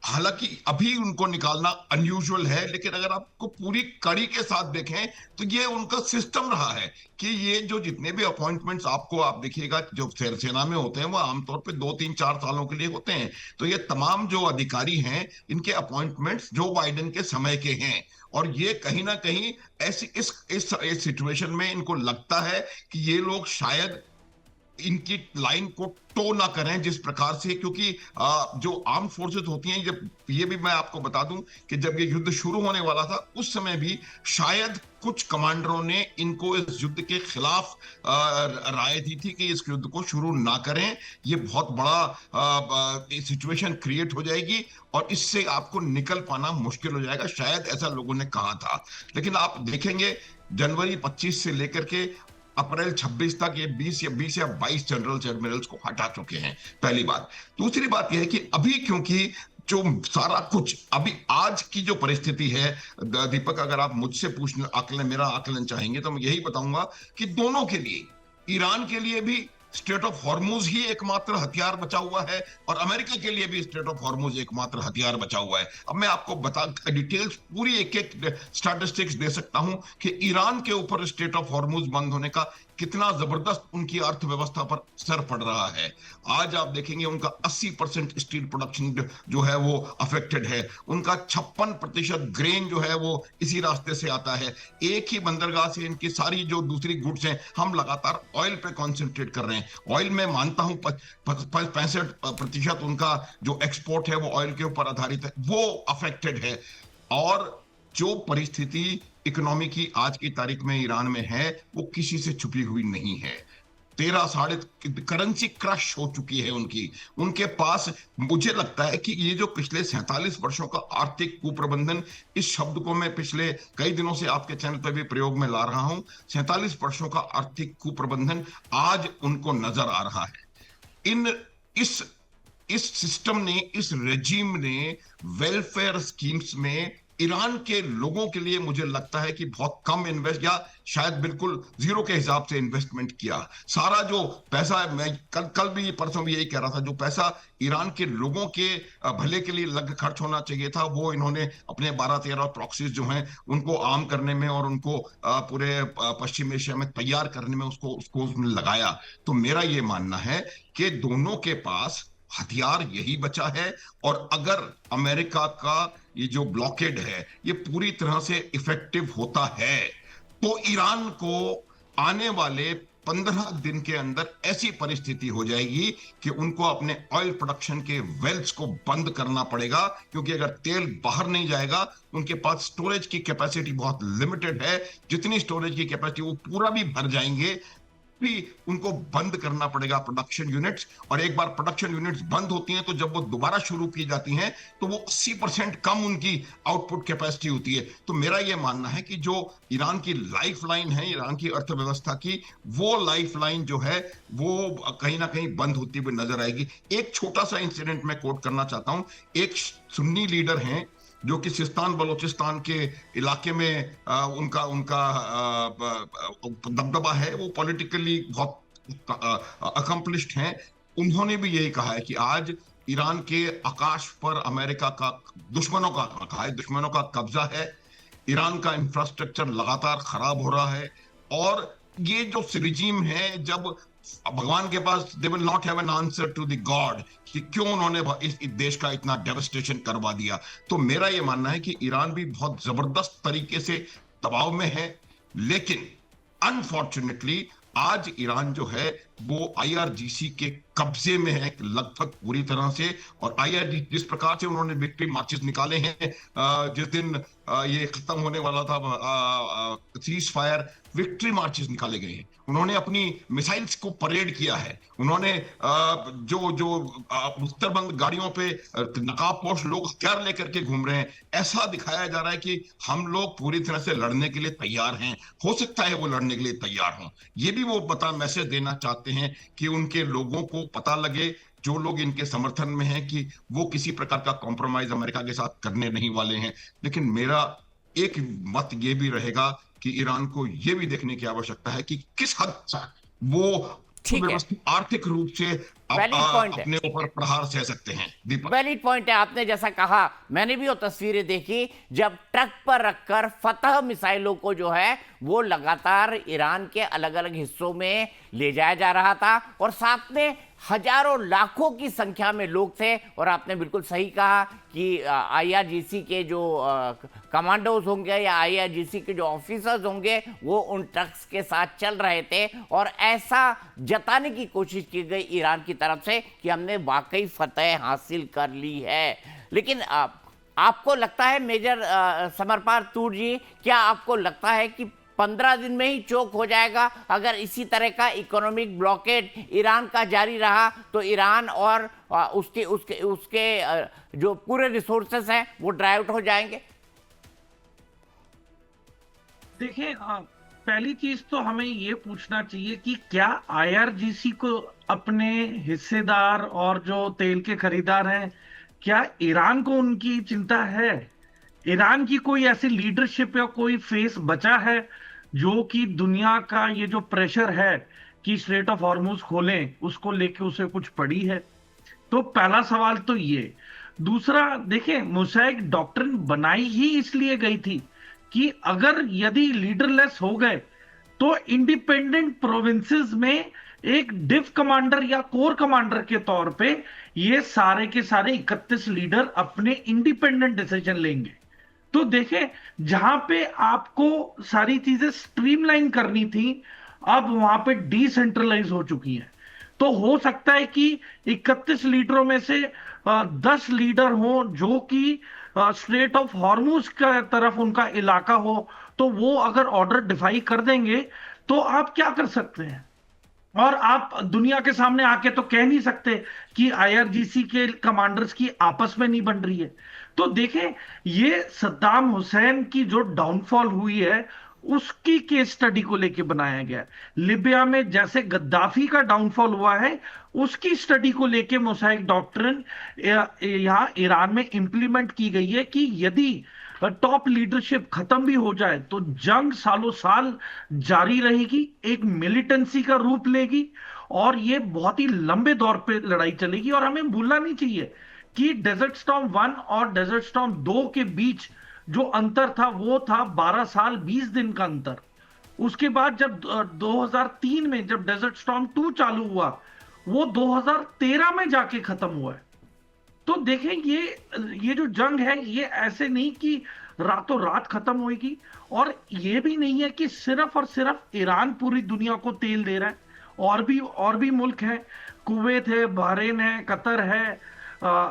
हालांकि अभी उनको निकालना अनयूजुअल है, लेकिन अगर आपको पूरी कड़ी के साथ देखें तो ये उनका सिस्टम रहा है कि ये जो जितने भी अपॉइंटमेंट्स आप देखिएगा जो सेना में होते हैं, वो आमतौर पे 2-3-4 सालों के लिए होते हैं। तो ये तमाम जो अधिकारी हैं, इनके अपॉइंटमेंट्स जो बाइडेन के समय के हैं, और ये कहीं ना कहीं ऐसी इस सिचुएशन में इनको लगता है कि ये लोग शायद इनकी लाइन को टो ना करें जिस प्रकार से, क्योंकि जो आर्म फोर्सेस होती हैं, जब ये भी मैं आपको बता दूं कि जब ये युद्ध शुरू होने वाला था, उस समय भी शायद कुछ कमांडरों ने इनको इस युद्ध के खिलाफ राय दी थी कि इस युद्ध को शुरू ना करें। ये बहुत बड़ा सिचुएशन क्रिएट हो जाएगी और इससे आपको निकल पाना मुश्किल हो जाएगा, शायद ऐसा लोगों ने कहा था। लेकिन आप देखेंगे जनवरी 25 से लेकर के अप्रैल 26 तक ये 20 या 22 जनरल्स एडमिरल्स को हटा चुके हैं, पहली बात। दूसरी बात यह है कि अभी क्योंकि जो सारा कुछ अभी आज की जो परिस्थिति है दीपक, अगर आप मुझसे मेरा आकलन चाहेंगे तो मैं यही बताऊंगा कि दोनों के लिए, ईरान के लिए भी स्टेट ऑफ हॉर्मुज ही एकमात्र हथियार बचा हुआ है और अमेरिका के लिए भी स्टेट ऑफ हॉर्मुज एकमात्र हथियार बचा हुआ है। अब मैं आपको डिटेल्स पूरी एक स्टैटिस्टिक्स दे सकता हूं कि ईरान के ऊपर स्टेट ऑफ हॉर्मुज बंद होने का कितना जबरदस्त उनकी अर्थव्यवस्था पर असर पड़ रहा है। आज आप देखेंगे उनका 80% स्टील प्रोडक्शन जो है वो अफेक्टेड है, उनका 56% ग्रेन जो है वो इसी रास्ते से आता है। एक ही बंदरगाह से इनकी सारी जो दूसरी गुड्स हैं, हम लगातार ऑयल पे कॉन्सेंट्रेट कर रहे हैं। ऑयल में मानता हूं 65% उनका जो एक्सपोर्ट है वो ऑयल के ऊपर आधारित है, वो अफेक्टेड है। और जो परिस्थिति इकोनॉमी की आज की तारीख में ईरान में है, वो किसी से छुपी हुई नहीं है। 13 करेंसी क्रश हो चुकी है उनके पास। मुझे लगता है कि ये जो पिछले 47 वर्षों का आर्थिक कुप्रबंधन, इस शब्द को मैं पिछले कई दिनों से आपके चैनल पर भी प्रयोग में ला रहा हूं, 47 वर्षों का आर्थिक कुप्रबंधन आज उनको नजर आ रहा है। इस सिस्टम ने, इस रेजिम ने वेलफेयर स्कीम्स में ईरान के लोगों के लिए मुझे लगता है कि बहुत कम इन्वेस्ट, या शायद बिल्कुल जीरो के हिसाब से इन्वेस्टमेंट किया। सारा जो पैसा, मैं कल भी परसों भी यही कह रहा था, जो पैसा ईरान के लोगों के भले के लिए खर्च होना चाहिए था, वो इन्होंने अपने 12-13 प्रॉक्सीज जो हैं उनको आर्म करने में और उनको पूरे पश्चिम एशिया में तैयार करने में उसको लगाया। तो मेरा ये मानना है कि दोनों के पास हथियार यही बचा है, और अगर अमेरिका का ये जो ब्लॉकेड है ये पूरी तरह से इफेक्टिव होता है, तो ईरान को आने वाले 15 दिन के अंदर ऐसी परिस्थिति हो जाएगी कि उनको अपने ऑयल प्रोडक्शन के वेल्स को बंद करना पड़ेगा, क्योंकि अगर तेल बाहर नहीं जाएगा तो उनके पास स्टोरेज की कैपेसिटी बहुत लिमिटेड है। जितनी स्टोरेज की कैपेसिटी वो पूरा भी भर जाएंगे भी उनको बंद करना पड़ेगा प्रोडक्शन यूनिट्स। और एक बार प्रोडक्शन यूनिट्स बंद होती हैं तो जब वो दोबारा शुरू की जाती हैं तो वो 80% कम उनकी आउटपुट कैपेसिटी होती है। तो मेरा ये मानना है कि जो ईरान की लाइफलाइन है, ईरान की अर्थव्यवस्था की, वो लाइफलाइन जो है वो कहीं ना कहीं बंद होती हुई नजर आएगी। एक छोटा सा इंसिडेंट मैं कोट करना चाहता हूं। एक सुन्नी लीडर हैं जो कि सिस्तान बलोचिस्तान के इलाके में उनका उनका दबदबा है, वो पॉलिटिकली बहुत अकम्पलिश्ड हैं। उन्होंने भी यही कहा है कि आज ईरान के आकाश पर अमेरिका का दुश्मनों का कब्जा है। ईरान का इंफ्रास्ट्रक्चर लगातार खराब हो रहा है और ये जो रिजीम है, जब भगवान के पास they will not have an answer to the God कि क्यों उन्होंने इस देश का इतना डेवस्टेशन करवा दिया। तो मेरा ये मानना है कि ईरान भी बहुत जबरदस्त तरीके से दबाव में है, लेकिन अनफॉर्चुनेटली आज ईरान जो है वो आईआरजीसी के कब्जे में है लगभग पूरी तरह से। और आईआरजी जिस प्रकार से उन्होंने विक्ट्री मार्चेस निकाले हैं, जिस दिन ये खत्म होने वाला था सीज फायर, विक्ट्री मार्चेस निकाले गए हैं। उन्होंने अपनी मिसाइल्स को परेड किया है। उन्होंने जो मुस्तरबंद गाड़ियों पे नकाबपोश लोग हथियार लेकर के घूम रहे हैं। ऐसा दिखाया जा रहा है कि हम लोग पूरी तरह से लड़ने के लिए तैयार हैं। हो सकता है वो लड़ने के लिए तैयार हों। ये भी वो मैसेज देना चाहते हैं कि उनके लोगों को पता लगे, जो लोग इनके समर्थन में हैं, कि वो किसी प्रकार का कॉम्प्रोमाइज अमेरिका के साथ करने नहीं वाले हैं। लेकिन मेरा एक मत ये भी रहेगा कि ईरान को ये भी देखने की आवश्यकता है कि किस हद तक वो आर्थिक रूप से अपने ऊपर प्रहार सह सकते हैं। दीपक, वैलिड पॉइंट है। आपने जैसा कहा, मैंने भी वो तस्वीरें देखी जब ट्रक पर रखकर फतह मिसाइलों को जो है वो लगातार ईरान के अलग अलग हिस्सों में ले जाया जा रहा था और साथ में हजारों लाखों की संख्या में लोग थे। और आपने बिल्कुल सही कहा कि आईआरजीसी के जो कमांडोज होंगे या आईआरजीसी के जो ऑफिसर्स होंगे वो उन ट्रक्स के साथ चल रहे थे और ऐसा जताने की कोशिश की गई ईरान की तरफ से कि हमने वाकई फतह हासिल कर ली है। लेकिन आपको लगता है मेजर समरपाल तूर जी, क्या आपको लगता है कि 15 दिन में ही चोक हो जाएगा? अगर इसी तरह का इकोनॉमिक ब्लॉकेड ईरान का जारी रहा तो ईरान और उसके जो पूरे रिसोर्सेस हैं वो ड्राई आउट हो जाएंगे। देखिए, पहली चीज तो हमें ये पूछना चाहिए कि क्या आईआरजीसी को अपने हिस्सेदार और जो तेल के खरीदार हैं, क्या ईरान को उनकी चिंता है? ईरान की कोई ऐसी लीडरशिप या कोई फेस बचा है जो कि दुनिया का ये जो प्रेशर है कि स्ट्रेट ऑफ हॉर्मुज खोलें, उसको लेके उसे कुछ पड़ी है? तो पहला सवाल तो ये। दूसरा, देखिए, मोसैक डॉक्ट्रिन बनाई ही इसलिए गई थी कि अगर यदि लीडरलेस हो गए तो इंडिपेंडेंट प्रोविंसेस में एक डिव कमांडर या कोर कमांडर के तौर पे ये सारे के सारे 31 लीडर अपने इंडिपेंडेंट डिसीजन लेंगे। तो देखें, जहां पे आपको सारी चीजें स्ट्रीमलाइन करनी थी, अब वहां पे डिसेंट्रलाइज हो चुकी है। तो हो सकता है कि 31 लीडरों में से 10 लीडर हो जो कि स्ट्रेट ऑफ हॉर्मुज का तरफ उनका इलाका हो, तो वो अगर ऑर्डर डिफाई कर देंगे तो आप क्या कर सकते हैं? और आप दुनिया के सामने आके तो कह नहीं सकते कि आईआरजीसी के कमांडर्स की आपस में नहीं बन रही है। तो देखें, ये सद्दाम हुसैन की जो डाउनफॉल हुई है उसकी केस स्टडी को लेके बनाया गया है। लिबिया में जैसे गद्दाफी का डाउनफॉल हुआ है उसकी स्टडी को लेके मोसैक डॉक्ट्रिन यहां ईरान में इंप्लीमेंट की गई है कि यदि टॉप लीडरशिप खत्म भी हो जाए तो जंग सालों साल जारी रहेगी, एक मिलिटेंसी का रूप लेगी और ये बहुत ही लंबे दौर पे लड़ाई चलेगी। और हमें भूलना नहीं चाहिए कि डेजर्ट स्टॉर्म 1 और डेजर्ट स्टॉर्म 2 के बीच जो अंतर था वो था 12 साल 20 दिन का अंतर। उसके बाद जब 2003 में जब डेजर्ट स्टॉर्म 2 चालू हुआ वो 2013 में जाके खत्म हुआ है। तो देखें, ये जो जंग है ये ऐसे नहीं कि रातों रात खत्म होगी। और ये भी नहीं है कि सिर्फ और सिर्फ ईरान पूरी दुनिया को तेल दे रहा है, और भी मुल्क हैं, कुवैत है, बहरीन है, कतर है,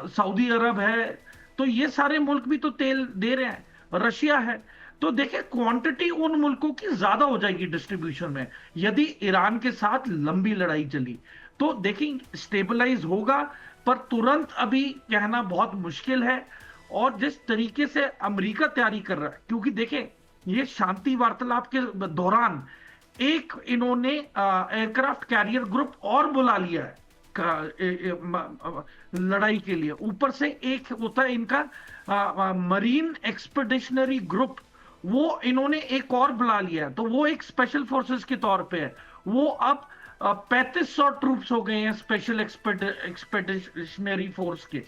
सऊदी अरब है, तो ये सारे मुल्क भी तो तेल दे रहे हैं, रशिया है। तो देखिए क्वांटिटी उन मुल्कों की ज्यादा हो जाएगी डिस्ट्रीब्यूशन में यदि ईरान के साथ लंबी लड़ाई चली। तो देखिए स्टेबलाइज होगा, पर तुरंत अभी कहना बहुत मुश्किल है। और जिस तरीके से अमेरिका तैयारी कर रहा है, क्योंकि देखें ये शांति वार्तालाप के दौरान एक इन्होंने एयरक्राफ्ट कैरियर ग्रुप और बुला लिया है लड़ाई के लिए। ऊपर से एक होता है इनका मरीन एक्सपेडिशनरी ग्रुप, वो इन्होंने एक और बुला लिया है, तो वो एक स्पेशल फोर्सेस के तौर पे है। वो अब 3500 ट्रूप्स हो गए हैं स्पेशल एक्सपेडिशनरी फोर्स के।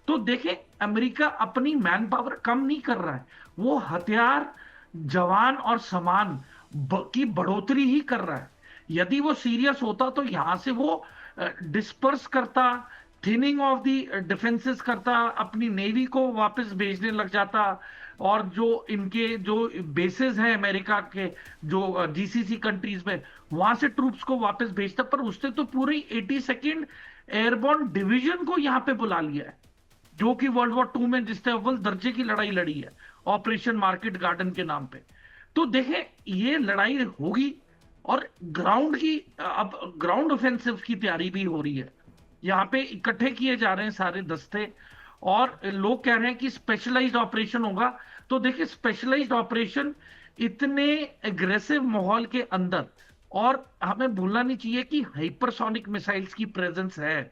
तो देखें अमेरिका अपनी मैन पावर कम नहीं कर रहा है, वो हथियार, जवान और सामान की बढ़ोतरी ही कर रहा है। यदि वो सीरियस होता तो यहां से वो डिस्पर्स करता, थिनिंग ऑफ द डिफेंसेस करता, अपनी नेवी को वापस भेजने लग जाता, और जो इनके जो बेसेस हैं अमेरिका के जो जीसीसी कंट्रीज में, वहां से ट्रूप्स को वापस भेजता। पर उसने तो पूरी 82nd एयरबोर्न डिवीजन को यहां पे बुला लिया है, जो कि वर्ल्ड वॉर 2 में जिसने अव्वल दर्जे की लड़ाई लड़ी है ऑपरेशन मार्केट गार्डन के नाम पे। तो देखें ये लड़ाई होगी, और अब ग्राउंड ऑफेंसिव की तैयारी भी हो रही है। यहाँ पे इकट्ठे किए जा रहे हैं सारे दस्ते, और लोग कह रहे हैं कि स्पेशलाइज्ड ऑपरेशन होगा। तो देखिए स्पेशलाइज्ड ऑपरेशन इतने एग्रेसिव माहौल के अंदर, और हमें भूलना नहीं चाहिए कि हाइपरसोनिक मिसाइल्स की प्रेजेंस है,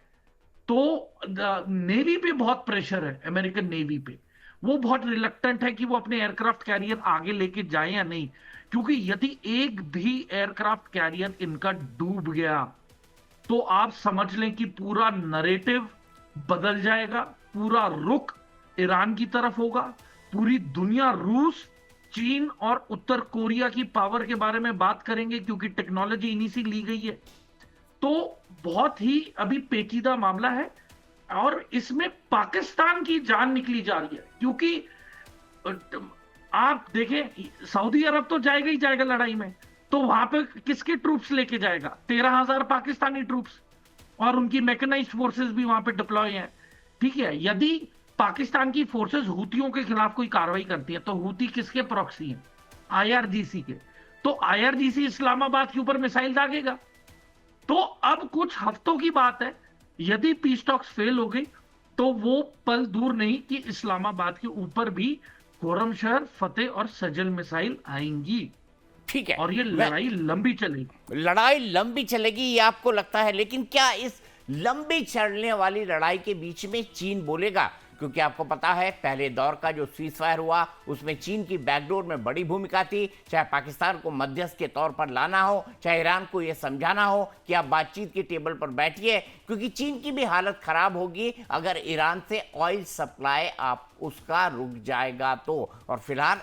तो नेवी पे बहुत प्रेशर है, अमेरिकन नेवी पे। वो बहुत रिलक्टेंट है कि वो अपने एयरक्राफ्ट कैरियर आगे लेके जाए या नहीं, क्योंकि यदि एक भी एयरक्राफ्ट कैरियर इनका डूब गया तो आप समझ लें कि पूरा नरेटिव बदल जाएगा, पूरा रुख ईरान की तरफ होगा, पूरी दुनिया रूस, चीन और उत्तर कोरिया की पावर के बारे में बात करेंगे, क्योंकि टेक्नोलॉजी इन्हीं से ली गई है। तो बहुत ही अभी पेचीदा मामला है, और इसमें पाकिस्तान की जान निकली जा रही है, क्योंकि आप देखें सऊदी अरब तो जाएगा ही जाएगा लड़ाई में, तो वहां पे किसके ट्रूप्स लेके जाएगा? 13,000 पाकिस्तानी ट्रूप्स, और उनकी मैकेनाइज्ड फोर्सेस भी वहां पे डिप्लॉय हैं। ठीक है, यदि पाकिस्तान की फोर्सेस हूतियों के खिलाफ कोई कार्रवाई करती है, तो हूती किसके प्रॉक्सी हैं? आईआरजीसी के। तो आईआरजीसी इस्लामाबाद के ऊपर मिसाइल दागेगा। तो अब कुछ हफ्तों की बात है, यदि पीस टॉक्स फेल हो गई तो वो पल दूर नहीं कि इस्लामाबाद के ऊपर भी खुर्रमशहर, फतेह और सजल मिसाइल आएंगी। ठीक है, और ये लड़ाई लंबी चलेगी। लड़ाई लंबी चलेगी ये आपको लगता है, लेकिन क्या इस लंबी चलने वाली लड़ाई के बीच में चीन बोलेगा? क्योंकि आपको पता है पहले दौर का जो सीजफायर हुआ उसमें चीन की बैकडोर में बड़ी भूमिका थी। चाहे पाकिस्तान को मध्यस्थ के तौर पर लाना हो, चाहे ईरान को यह समझाना हो कि आप बातचीत की टेबल पर बैठिए, क्योंकि चीन की भी हालत खराब होगी अगर ईरान से ऑयल सप्लाई आप उसका रुक जाएगा तो। और फिलहाल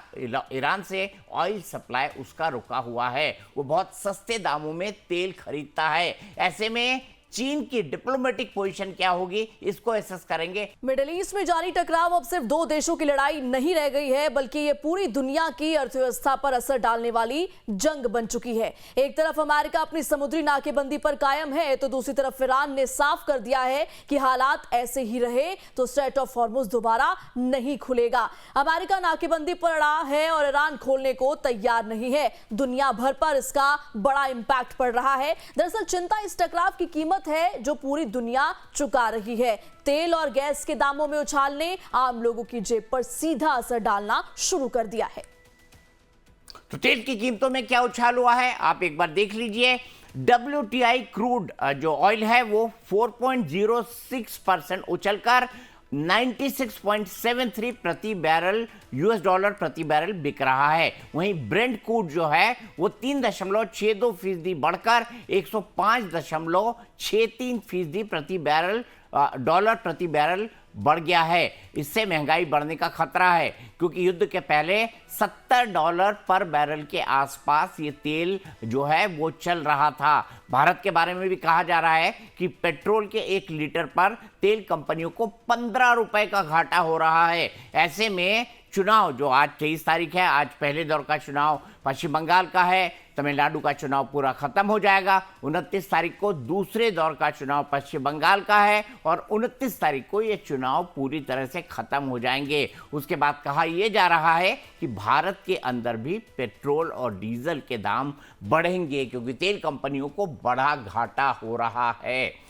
ईरान से ऑयल सप्लाई उसका रुका हुआ है, वो बहुत सस्ते दामों में तेल खरीदता है। ऐसे में चीन की डिप्लोमेटिक पोजीशन क्या होगी, इसको एसेस करेंगे। मिडिल ईस्ट में जारी टकराव अब सिर्फ दो देशों की लड़ाई नहीं रह गई है, बल्कि ये पूरी दुनिया की अर्थव्यवस्था पर असर डालने वाली जंग बन चुकी है। एक तरफ अमेरिका अपनी समुद्री नाकेबंदी पर कायम है, तो दूसरी तरफ ईरान ने साफ कर दिया है कि हालात ऐसे ही रहे तो स्ट्रेट ऑफ हॉर्मुज दोबारा नहीं खुलेगा। अमेरिका नाकेबंदी पर अड़ा है और ईरान खोलने को तैयार नहीं है। दुनिया भर पर इसका बड़ा इंपैक्ट पड़ रहा है। दरअसल चिंता इस टकराव की कीमत है जो पूरी दुनिया चुका रही है। तेल और गैस के दामों में उछाल ने आम लोगों की जेब पर सीधा असर डालना शुरू कर दिया है। तो तेल की कीमतों में क्या उछाल हुआ है आप एक बार देख लीजिए। WTI क्रूड जो ऑयल है वो 4.06% उछलकर 96.73 प्रति बैरल US डॉलर प्रति बैरल बिक रहा है। वहीं ब्रेंट क्रूड जो है वो 3.62% बढ़कर 105.63% प्रति बैरल डॉलर प्रति बैरल बढ़ गया है। इससे महंगाई बढ़ने का खतरा है, क्योंकि युद्ध के पहले $70 पर बैरल के आसपास ये तेल जो है वो चल रहा था। भारत के बारे में भी कहा जा रहा है कि पेट्रोल के 1 लीटर पर तेल कंपनियों को 15 रुपए का घाटा हो रहा है। ऐसे में चुनाव जो आज 23 तारीख है, आज पहले दौर का चुनाव पश्चिम बंगाल का है, तमिलनाडु का चुनाव पूरा खत्म हो जाएगा। 29 तारीख को दूसरे दौर का चुनाव पश्चिम बंगाल का है और 29 तारीख को ये चुनाव पूरी तरह से खत्म हो जाएंगे। उसके बाद कहा यह जा रहा है कि भारत के अंदर भी पेट्रोल और डीजल के दाम बढ़ेंगे क्योंकि तेल कंपनियों को बड़ा घाटा हो रहा है।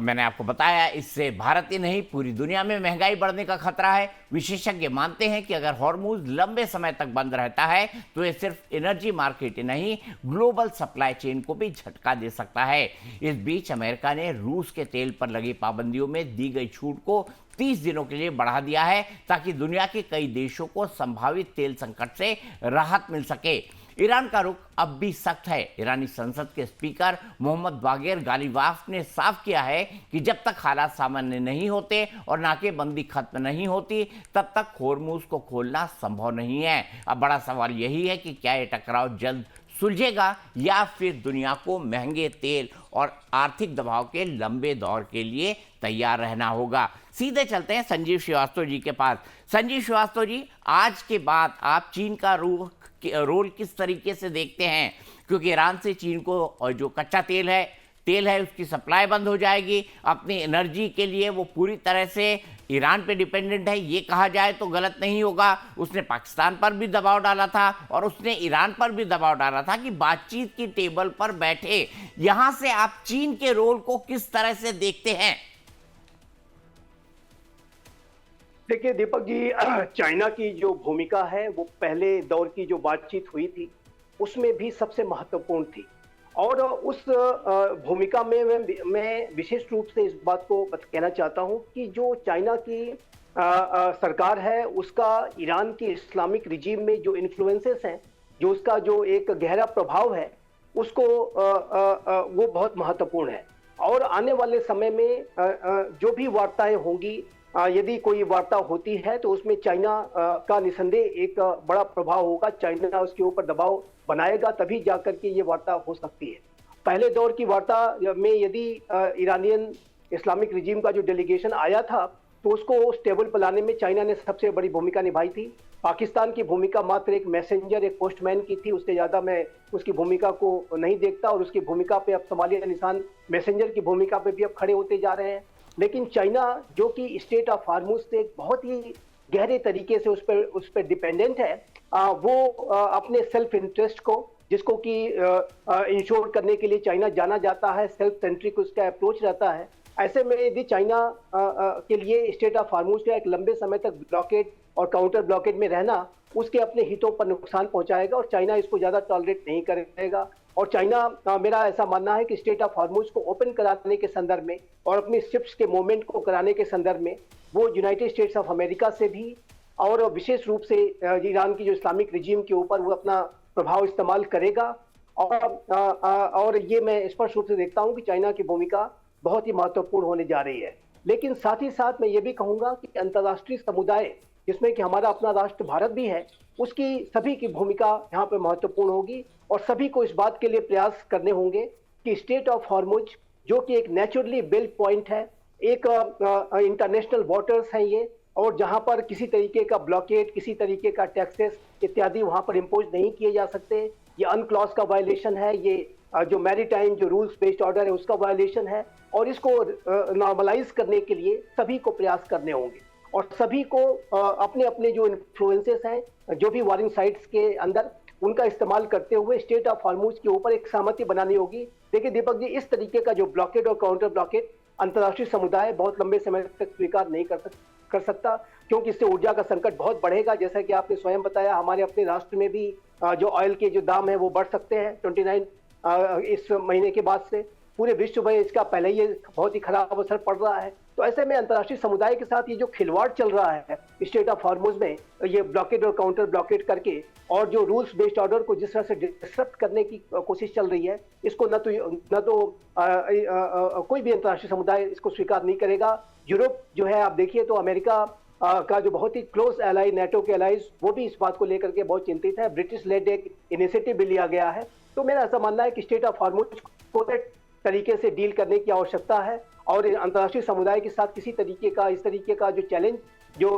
मैंने आपको बताया इससे भारत ही नहीं पूरी दुनिया में महंगाई बढ़ने का खतरा है। विशेषज्ञ मानते हैं कि अगर हॉर्मुज लंबे समय तक बंद रहता है तो ये सिर्फ एनर्जी मार्केट ही नहीं ग्लोबल सप्लाई चेन को भी झटका दे सकता है। इस बीच अमेरिका ने रूस के तेल पर लगी पाबंदियों में दी गई छूट को 30 दिनों के लिए बढ़ा दिया है ताकि दुनिया के कई देशों को संभावित तेल संकट से राहत मिल सके। ईरान का रुख अब भी सख्त है। ईरानी संसद के स्पीकर मोहम्मद बागेर गालिबाफ ने साफ किया है कि जब तक हालात सामान्य नहीं होते और नाकेबंदी खत्म नहीं होती तब तक होर्मुज को खोलना संभव नहीं है। अब बड़ा सवाल यही है कि क्या ये टकराव जल्द सुलझेगा या फिर दुनिया को महंगे तेल और आर्थिक दबाव के लंबे दौर के लिए तैयार रहना होगा। सीधे चलते हैं संजीव श्रीवास्तव जी के पास। संजीव श्रीवास्तव जी, आज के बाद आप चीन का रोल किस तरीके से देखते हैं? क्योंकि ईरान से चीन को जो कच्चा तेल है उसकी सप्लाई बंद हो जाएगी। अपनी एनर्जी के लिए वो पूरी तरह से ईरान पे डिपेंडेंट है, ये कहा जाए तो गलत नहीं होगा। उसने पाकिस्तान पर भी दबाव डाला था और उसने ईरान पर भी दबाव डाला था कि बातचीत की टेबल पर बैठे। यहां से आप चीन के रोल को किस तरह से देखते हैं? देखिए दीपक जी, चाइना की जो भूमिका है वो पहले दौर की जो बातचीत हुई थी उसमें भी सबसे महत्वपूर्ण थी और उस भूमिका में मैं विशेष रूप से इस बात को कहना चाहता हूं कि जो चाइना की सरकार है उसका ईरान के इस्लामिक रिजीम में जो इन्फ्लुएंसेस हैं, जो उसका जो एक गहरा प्रभाव है उसको वो बहुत महत्वपूर्ण है। और आने वाले समय में जो भी वार्ताएं होंगी, यदि कोई वार्ता होती है तो उसमें चाइना का निसंदेह एक बड़ा प्रभाव होगा। चाइना उसके ऊपर दबाव बनाएगा तभी जाकर के ये वार्ता हो सकती है। पहले दौर की वार्ता में यदि ईरानियन इस्लामिक रिजीम का जो डेलीगेशन आया था तो उसको उस टेबल पर लाने में चाइना ने सबसे बड़ी भूमिका निभाई थी। पाकिस्तान की भूमिका मात्र एक मैसेंजर, एक पोस्टमैन की थी, उससे ज्यादा मैं उसकी भूमिका को नहीं देखता और उसकी भूमिका पे अब सवालिया निशान मैसेंजर की भूमिका पे भी अब खड़े होते जा रहे हैं। लेकिन चाइना जो कि स्टेट ऑफ हार्मुज से बहुत ही गहरे तरीके से उस पर डिपेंडेंट है, वो अपने सेल्फ इंटरेस्ट को, जिसको कि इंश्योर करने के लिए चाइना जाना जाता है, सेल्फ सेंट्रिक उसका अप्रोच रहता है। ऐसे में यदि चाइना के लिए स्टेट ऑफ हार्मुज का एक लंबे समय तक ब्लॉकेड और काउंटर ब्लॉकेड में रहना उसके अपने हितों पर नुकसान पहुंचाएगा और चाइना इसको ज्यादा टॉलरेट नहीं करेगा। और चाइना, मेरा ऐसा मानना है कि स्टेट ऑफ हार्मुज को ओपन कराने के संदर्भ में और अपनी शिप्स के मूवमेंट को कराने के संदर्भ में वो यूनाइटेड स्टेट्स ऑफ अमेरिका से भी और विशेष रूप से ईरान की जो इस्लामिक रिजीम के ऊपर वो अपना प्रभाव इस्तेमाल करेगा। और ये मैं स्पष्ट रूप से देखता हूँ कि चाइना की भूमिका बहुत ही महत्वपूर्ण होने जा रही है। लेकिन साथ ही साथ मैं ये भी कहूँगा कि अंतर्राष्ट्रीय समुदाय, जिसमें कि हमारा अपना राष्ट्र भारत भी है, उसकी सभी की भूमिका यहाँ पे महत्वपूर्ण होगी और सभी को इस बात के लिए प्रयास करने होंगे कि स्टेट ऑफ हार्मुज जो कि एक नेचुरली बिल्ट पॉइंट है, एक इंटरनेशनल वाटर्स हैं ये, और जहाँ पर किसी तरीके का ब्लॉकेड, किसी तरीके का टैक्सेस इत्यादि वहाँ पर इम्पोज नहीं किए जा सकते। ये अनक्लॉज का वायलेशन है, ये जो मैरीटाइम जो रूल्स बेस्ड ऑर्डर है उसका वायलेशन है और इसको नॉर्मलाइज करने के लिए सभी को प्रयास करने होंगे और सभी को अपने अपने जो इन्फ्लुएंसेस हैं, जो भी वारिंग साइट्स के अंदर, उनका इस्तेमाल करते हुए स्टेट ऑफ हार्मुज के ऊपर एक सहमति बनानी होगी। देखिए दीपक जी, इस तरीके का जो ब्लॉकेड और काउंटर ब्लॉकेड अंतर्राष्ट्रीय समुदाय बहुत लंबे समय तक स्वीकार नहीं कर सकता, क्योंकि इससे ऊर्जा का संकट बहुत बढ़ेगा। जैसा कि आपने स्वयं बताया, हमारे अपने राष्ट्र में भी जो ऑयल के जो दाम है वो बढ़ सकते हैं 29 इस महीने के बाद से। पूरे विश्व में इसका पहले ही बहुत ही खराब असर पड़ रहा है। तो ऐसे में अंतर्राष्ट्रीय समुदाय के साथ ये जो खिलवाड़ चल रहा है स्टेट ऑफ हार्मुज में, ये ब्लॉकेड और काउंटर ब्लॉकेड करके और जो रूल्स बेस्ड ऑर्डर को जिस तरह से डिस्टर्ब करने की कोशिश चल रही है, इसको न तो कोई भी अंतर्राष्ट्रीय समुदाय इसको स्वीकार नहीं करेगा। यूरोप जो है, आप देखिए तो अमेरिका का जो बहुत ही क्लोज एलाई, नेटो के एलाइज, वो भी इस बात को लेकर के बहुत चिंतित है। ब्रिटिश लेड एक इनिशिएटिव भी लिया गया है। तो मेरा ऐसा मानना है कि स्टेट ऑफ हार्मुज को तरीके से डील करने की आवश्यकता है और अंतर्राष्ट्रीय समुदाय के साथ किसी तरीके का, इस तरीके का जो चैलेंज जो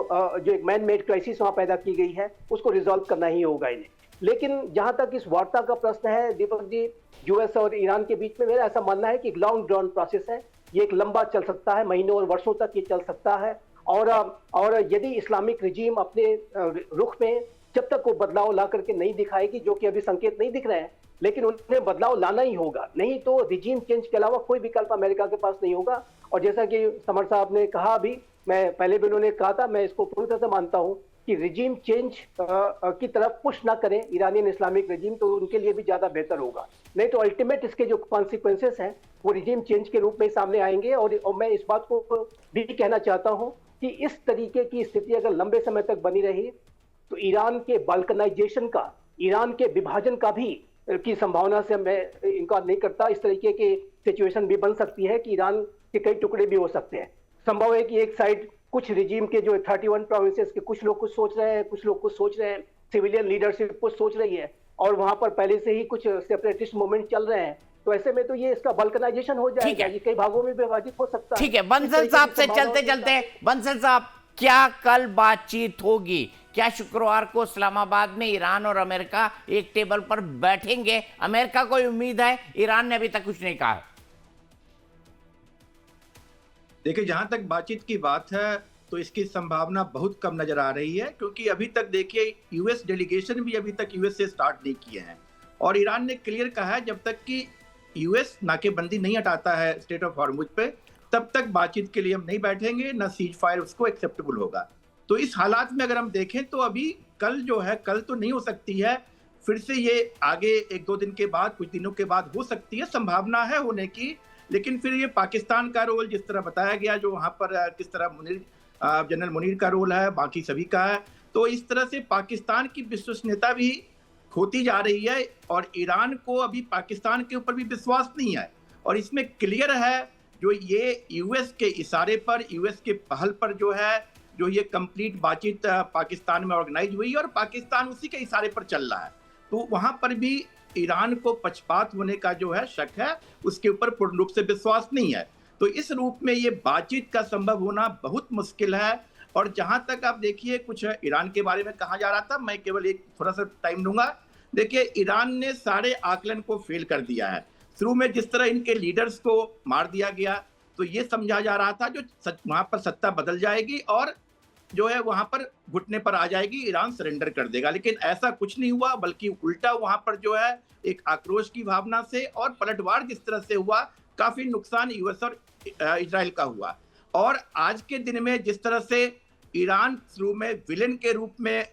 एक मैन मेड क्राइसिस वहां पैदा की गई है उसको रिजॉल्व करना ही होगा इन्हें। लेकिन जहां तक इस वार्ता का प्रश्न है दीपक जी, यूएस और ईरान के बीच में, मेरा ऐसा मानना है कि एक लॉन्ग ड्रॉन प्रोसेस है, ये एक लंबा चल सकता है, महीनों और वर्षों तक ये चल सकता है। और यदि इस्लामिक रिजीम अपने रुख में जब तक वो बदलाव ला करके नहीं दिखाएगी, जो कि अभी संकेत नहीं दिख रहे हैं, लेकिन उन्हें बदलाव लाना ही होगा, नहीं तो रिजीम चेंज के अलावा कोई विकल्प अमेरिका के पास नहीं होगा। और जैसा कि समर साहब ने कहा अभी, मैं पहले भी उन्होंने कहा था, मैं इसको पूरी तरह से मानता हूं कि रिजीम चेंज की तरफ पुश ना करें इरानियन इस्लामिक रिजीम, तो उनके लिए भी ज्यादा बेहतर होगा। नहीं तो अल्टीमेट इसके जो कॉन्सिक्वेंसेस हैं वो रिजीम चेंज के रूप में सामने आएंगे। और मैं इस बात को भी कहना चाहता हूं कि इस तरीके की स्थिति अगर लंबे समय तक बनी रही तो ईरान के बाल्कनाइजेशन का, ईरान के विभाजन का भी की संभावना से मैं इनकार नहीं करता। इस तरीके की सिचुएशन भी बन सकती है कि ईरान के कई टुकड़े भी हो सकते हैं। संभव है कि एक साइड कुछ रिजीम के जो 31 प्रोविंसेस के कुछ लोग कुछ सोच रहे हैं, कुछ लोग कुछ सोच रहे हैं, सिविलियन लीडरशिप कुछ सोच रही है, और वहां पर पहले से ही कुछ सेपरेटिस्ट मूवमेंट चल रहे हैं, तो ऐसे में तो ये इसका बल्कनाइजेशन हो जाएगा, ये कई भागों में विभाजित हो सकता है। ठीक है, बंसल साहब से चलते चलते, बंसल साहब क्या कल बातचीत होगी? क्या शुक्रवार को इस्लामाबाद में ईरान और अमेरिका एक टेबल पर बैठेंगे? अमेरिका को उम्मीद है, ईरान ने अभी तक कुछ नहीं कहा। देखिए, जहां तक बातचीत की बात है तो इसकी संभावना बहुत कम नजर आ रही है, क्योंकि अभी तक देखिए यूएस डेलीगेशन भी अभी तक यूएस से स्टार्ट नहीं किए हैं, और ईरान ने क्लियर कहा है जब तक कि यूएस नाकेबंदी नहीं हटाता है स्टेट ऑफ हॉर्मुज पे, तब तक बातचीत के लिए हम नहीं बैठेंगे, ना सीज फायर उसको एक्सेप्टेबल होगा। तो इस हालात में अगर हम देखें तो अभी कल जो है, कल तो नहीं हो सकती है, फिर से ये आगे 1-2 दिन के बाद, कुछ दिनों के बाद हो सकती है, संभावना है होने की। लेकिन फिर ये पाकिस्तान का रोल जिस तरह बताया गया, जो वहां पर किस तरह जनरल मुनीर का रोल है, बाकी सभी का है, तो इस तरह से पाकिस्तान की विश्वसनीयता भी खोती जा रही है, और ईरान को अभी पाकिस्तान के ऊपर भी विश्वास नहीं है। और इसमें क्लियर है, जो ये यूएस के इशारे पर, यूएस के पहल पर जो ये कंप्लीट बातचीत पाकिस्तान में ऑर्गेनाइज हुई, और पाकिस्तान उसी के इशारे पर चल रहा है, तो वहां पर भी ईरान को पक्षपात होने का जो है शक है, उसके ऊपर पूर्ण रूप से विश्वास नहीं है। तो इस रूप में ये बातचीत का संभव होना बहुत मुश्किल है। और जहां तक आप देखिए, कुछ ईरान के बारे में कहा जा रहा था, मैं केवल एक थोड़ा सा टाइम दूंगा। देखिए, ईरान ने सारे आकलन को फेल कर दिया है। शुरू में जिस तरह इनके लीडर्स को मार दिया गया, तो ये समझा जा रहा था जो वहां पर सत्ता बदल जाएगी और जो है वहां पर घुटने पर आ जाएगी, ईरान सरेंडर कर देगा, लेकिन ऐसा कुछ नहीं हुआ, बल्कि उल्टा वहां पर जो है एक आक्रोश की भावना से और पलटवार जिस तरह से हुआ, काफी नुकसान यूएस और इजराइल का हुआ। और आज के दिन में जिस तरह से ईरान शुरू में विलेन के रूप में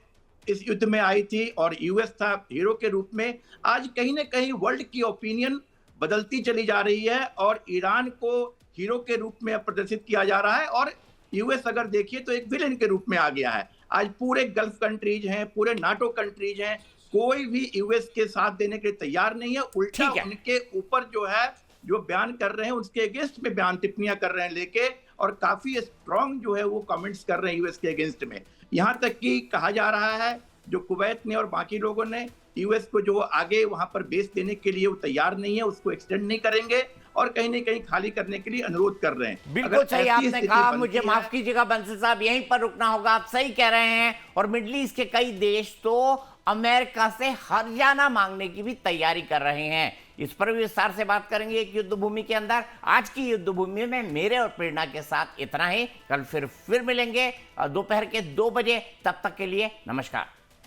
इस युद्ध में आई थी और यूएस था हीरो के रूप में, आज कहीं ना कहीं वर्ल्ड की ओपिनियन बदलती चली जा रही है और ईरान को हीरो के रूप में प्रदर्शित किया जा रहा है, और यूएस अगर देखिए तो एक विलेन के रूप में आ गया है। आज पूरे गल्फ कंट्रीज हैं, पूरे नाटो कंट्रीज हैं, कोई भी यूएस के साथ देने के लिए तैयार नहीं है, उल्टा उनके ऊपर जो है जो बयान कर रहे हैं उसके अगेंस्ट में बयान टिप्पणियां कर रहे हैं लेके, और काफी स्ट्रॉन्ग जो है वो कमेंट्स कर रहे हैं यूएस के अगेंस्ट में। यहाँ तक कि कहा जा रहा है जो कुवैत ने और बाकी लोगों ने यूएस को जो आगे वहां पर बेस देने के लिए वो तैयार नहीं है, उसको एक्सटेंड नहीं करेंगे और कहीं ना कहीं खाली करने के लिए अनुरोध कर रहे हैं। बिल्कुल सही आपने कहा, मुझे माफ कीजिएगा बंसल साहब, यहीं पर रुकना होगा, आप सही कह रहे हैं। और मिडिल ईस्ट के कई देश तो अमेरिका से हर्जाना मांगने की भी तैयारी कर रहे हैं। इस पर भी विस्तार से बात करेंगे एक युद्ध भूमि के अंदर। आज की युद्ध भूमि में मेरे और प्रेरणा के साथ इतना ही, कल फिर मिलेंगे दोपहर के 2 बजे। तब तक के लिए नमस्कार।